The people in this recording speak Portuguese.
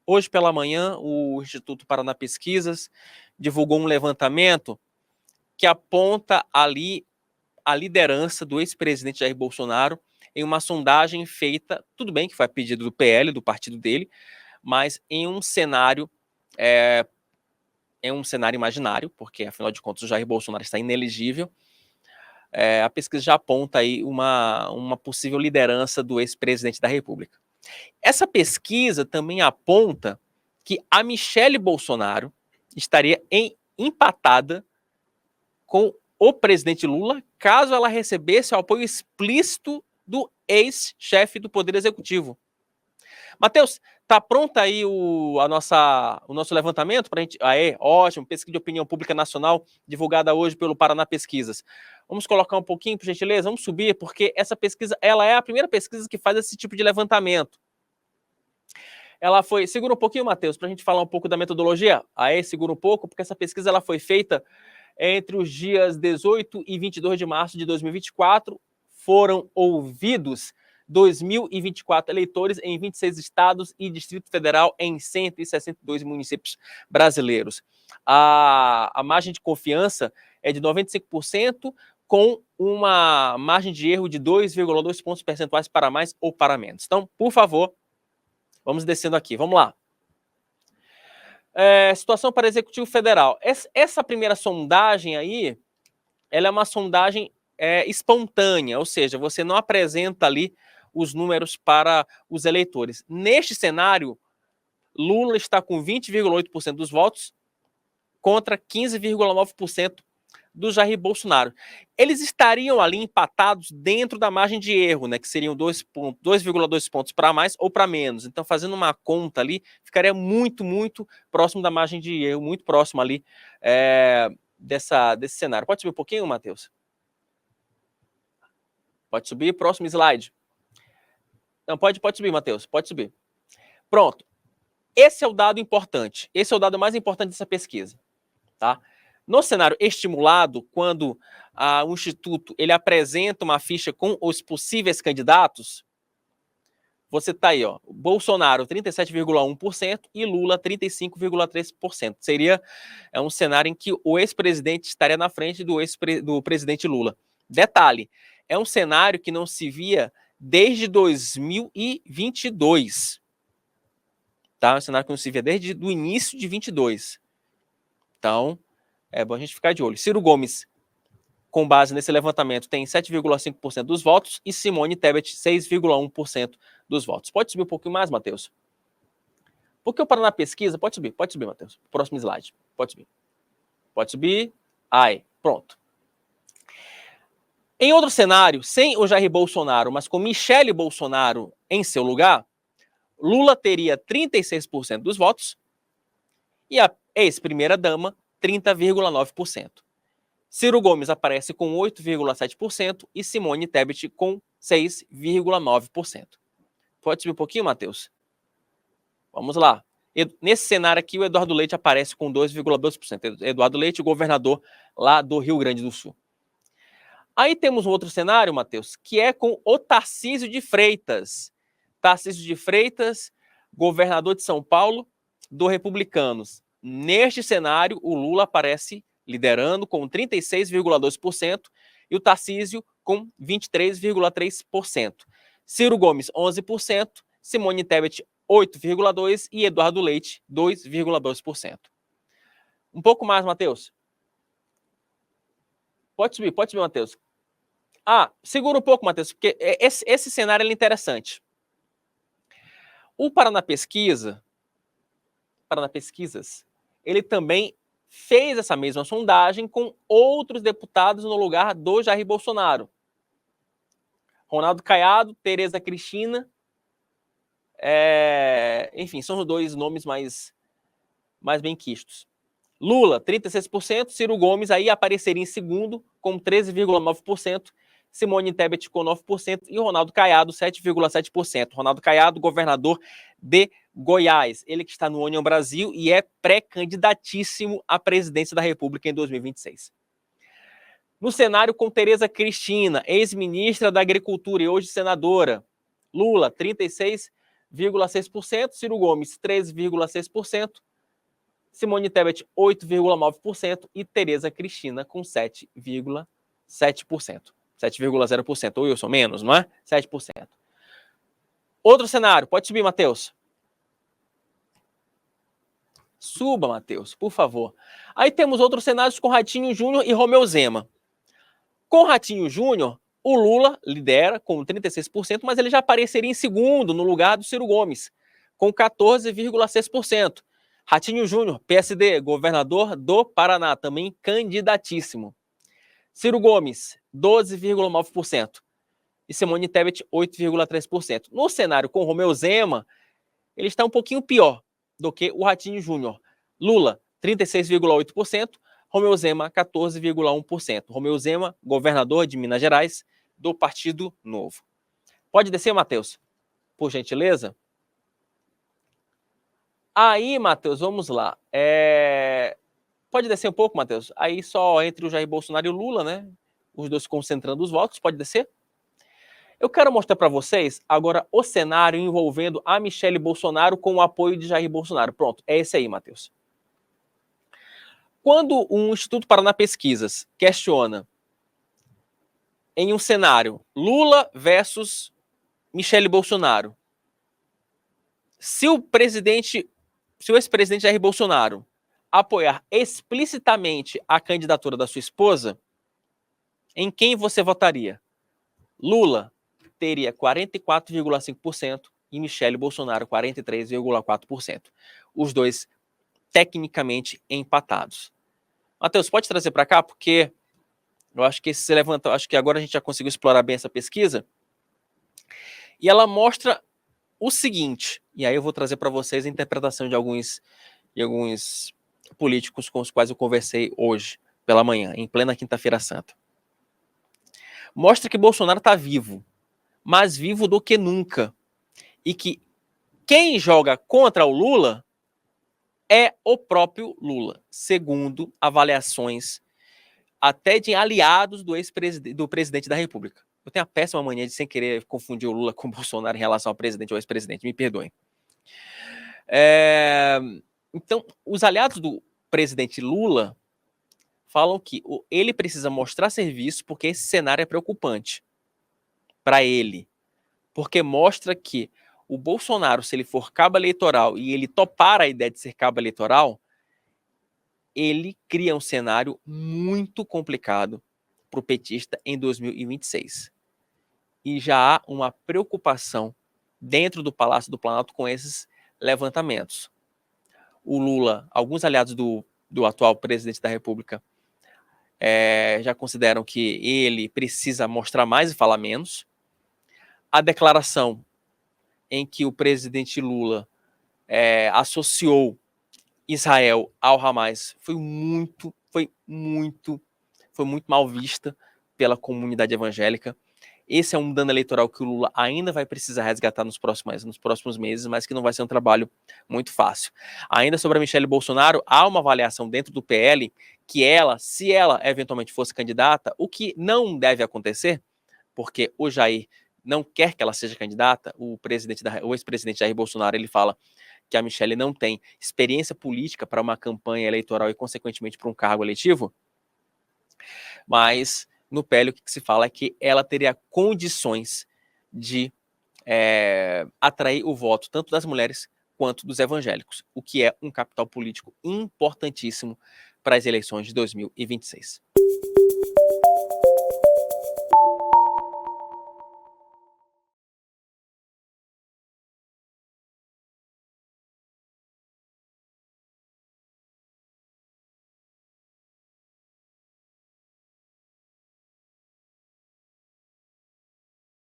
hoje pela manhã, o Instituto Paraná Pesquisas divulgou um levantamento que aponta ali a liderança do ex-presidente Jair Bolsonaro em uma sondagem feita, tudo bem que foi a pedido do PL, do partido dele, mas em um cenário imaginário, porque afinal de contas o Jair Bolsonaro está inelegível. A pesquisa já aponta aí uma possível liderança do ex-presidente da República. Essa pesquisa também aponta que a Michele Bolsonaro estaria empatada com o presidente Lula, caso ela recebesse o apoio explícito do ex-chefe do Poder Executivo. Matheus, tá pronto aí o nosso levantamento para a gente? Ótimo, pesquisa de opinião pública nacional, divulgada hoje pelo Paraná Pesquisas. Vamos colocar um pouquinho, por gentileza? Vamos subir, porque essa pesquisa, ela é a primeira pesquisa que faz esse tipo de levantamento. Ela foi... Segura um pouquinho, Matheus, para a gente falar um pouco da metodologia. Segura um pouco, porque essa pesquisa ela foi feita entre os dias 18 e 22 de março de 2024. Foram ouvidos 2.024 eleitores em 26 estados e Distrito Federal em 162 municípios brasileiros. A margem de confiança é de 95%, com uma margem de erro de 2,2 pontos percentuais para mais ou para menos. Então, por favor, vamos descendo aqui. Vamos lá. Situação para Executivo Federal. Essa primeira sondagem aí, ela é uma sondagem espontânea, ou seja, você não apresenta ali os números para os eleitores. Neste cenário, Lula está com 20,8% dos votos contra 15,9% do Jair Bolsonaro. Eles estariam ali empatados dentro da margem de erro, né, que seriam 2,2 pontos para mais ou para menos. Então, fazendo uma conta ali, ficaria muito, muito próximo da margem de erro, muito próximo ali desse cenário. Pode subir um pouquinho, Matheus? Pode subir, próximo slide. Não, pode subir, Matheus, pode subir. Pronto. Esse é o dado importante. Esse é o dado mais importante dessa pesquisa, tá? No cenário estimulado, quando o Instituto ele apresenta uma ficha com os possíveis candidatos, você tá aí, ó, Bolsonaro 37,1% e Lula 35,3%. Seria um cenário em que o ex-presidente estaria na frente do presidente Lula. Detalhe, é um cenário que não se via desde 2022. Tá? Um cenário que não se via desde o início de 22. Então, é bom a gente ficar de olho. Ciro Gomes, com base nesse levantamento, tem 7,5% dos votos e Simone Tebet 6,1% dos votos. Pode subir um pouquinho mais, Matheus? Porque o Paraná Pesquisa... Pode subir, Matheus. Próximo slide. Pode subir. Pode subir. Pronto. Em outro cenário, sem o Jair Bolsonaro, mas com Michele Bolsonaro em seu lugar, Lula teria 36% dos votos e a ex-primeira-dama 30,9%. Ciro Gomes aparece com 8,7% e Simone Tebet com 6,9%. Pode subir um pouquinho, Matheus? Vamos lá. Nesse cenário aqui, o Eduardo Leite aparece com 2,2%. Eduardo Leite, governador lá do Rio Grande do Sul. Aí temos um outro cenário, Matheus, que é com o Tarcísio de Freitas. Tarcísio de Freitas, governador de São Paulo, do Republicanos. Neste cenário, o Lula aparece liderando com 36,2% e o Tarcísio com 23,3%. Ciro Gomes, 11%, Simone Tebet, 8,2% e Eduardo Leite, 2,2%. Um pouco mais, Matheus. Pode subir, Matheus. Segura um pouco, Matheus, porque esse cenário é interessante. O Paraná Pesquisas, ele também fez essa mesma sondagem com outros deputados no lugar do Jair Bolsonaro. Ronaldo Caiado, Tereza Cristina, enfim, são os dois nomes mais benquistos. Lula, 36%, Ciro Gomes aí apareceria em segundo com 13,9%, Simone Tebet com 9% e Ronaldo Caiado, 7,7%. Ronaldo Caiado, governador de Goiás. Ele que está no União Brasil e é pré-candidatíssimo à presidência da República em 2026. No cenário com Tereza Cristina, ex-ministra da Agricultura e hoje senadora. Lula, 36,9%. 7,6%, Ciro Gomes, 13,6%, Simone Tebet, 8,9% e Tereza Cristina com 7,7%. 7,0%. Ou Wilson, menos, não é? 7%. Outro cenário, pode subir, Matheus. Suba, Matheus, por favor. Aí temos outros cenários com Ratinho Júnior e Romeu Zema. Com Ratinho Júnior, o Lula lidera com 36%, mas ele já apareceria em segundo no lugar do Ciro Gomes, com 14,6%. Ratinho Júnior, PSD, governador do Paraná, também candidatíssimo. Ciro Gomes, 12,9%. E Simone Tebet, 8,3%. No cenário com Romeu Zema, ele está um pouquinho pior do que o Ratinho Júnior. Lula, 36,8%. Romeu Zema, 14,1%. Romeu Zema, governador de Minas Gerais, do Partido Novo. Pode descer, Matheus? Por gentileza. Aí, Matheus, vamos lá. Pode descer um pouco, Matheus? Aí só entre o Jair Bolsonaro e o Lula, né? Os dois concentrando os votos. Pode descer? Eu quero mostrar para vocês agora o cenário envolvendo a Michelle Bolsonaro com o apoio de Jair Bolsonaro. Pronto, é esse aí, Matheus. Quando um Instituto Paraná Pesquisas questiona em um cenário Lula versus Michelle Bolsonaro, se o ex-presidente Jair Bolsonaro apoiar explicitamente a candidatura da sua esposa, em quem você votaria? Lula teria 44,5% e Michelle Bolsonaro 43,4%. Os dois tecnicamente empatados. Matheus, pode trazer para cá, porque eu acho que acho que agora a gente já conseguiu explorar bem essa pesquisa. E ela mostra o seguinte, e aí eu vou trazer para vocês a interpretação de alguns políticos com os quais eu conversei hoje pela manhã, em plena Quinta-feira Santa. Mostra que Bolsonaro está vivo, mais vivo do que nunca. E que quem joga contra o Lula é o próprio Lula, segundo avaliações até de aliados do presidente da República. Eu tenho a péssima mania de, sem querer, confundir o Lula com o Bolsonaro em relação ao presidente ou ex-presidente, me perdoem. Então, os aliados do presidente Lula falam que ele precisa mostrar serviço porque esse cenário é preocupante para ele. Porque mostra que o Bolsonaro, se ele for cabo eleitoral e ele topar a ideia de ser cabo eleitoral, ele cria um cenário muito complicado para o petista em 2026. E já há uma preocupação dentro do Palácio do Planalto com esses levantamentos. O Lula, alguns aliados do atual presidente da República, já consideram que ele precisa mostrar mais e falar menos. A declaração em que o presidente Lula associou Israel ao Hamas foi muito mal vista pela comunidade evangélica. Esse é um dano eleitoral que o Lula ainda vai precisar resgatar nos próximos meses, mas que não vai ser um trabalho muito fácil. Ainda sobre a Michelle Bolsonaro, há uma avaliação dentro do PL que ela, se ela eventualmente fosse candidata, o que não deve acontecer, porque o Jair não quer que ela seja candidata, o ex-presidente Jair Bolsonaro, ele fala que a Michelle não tem experiência política para uma campanha eleitoral e, consequentemente, para um cargo eletivo, mas no PL o que se fala é que ela teria condições de atrair o voto tanto das mulheres quanto dos evangélicos, o que é um capital político importantíssimo para as eleições de 2026.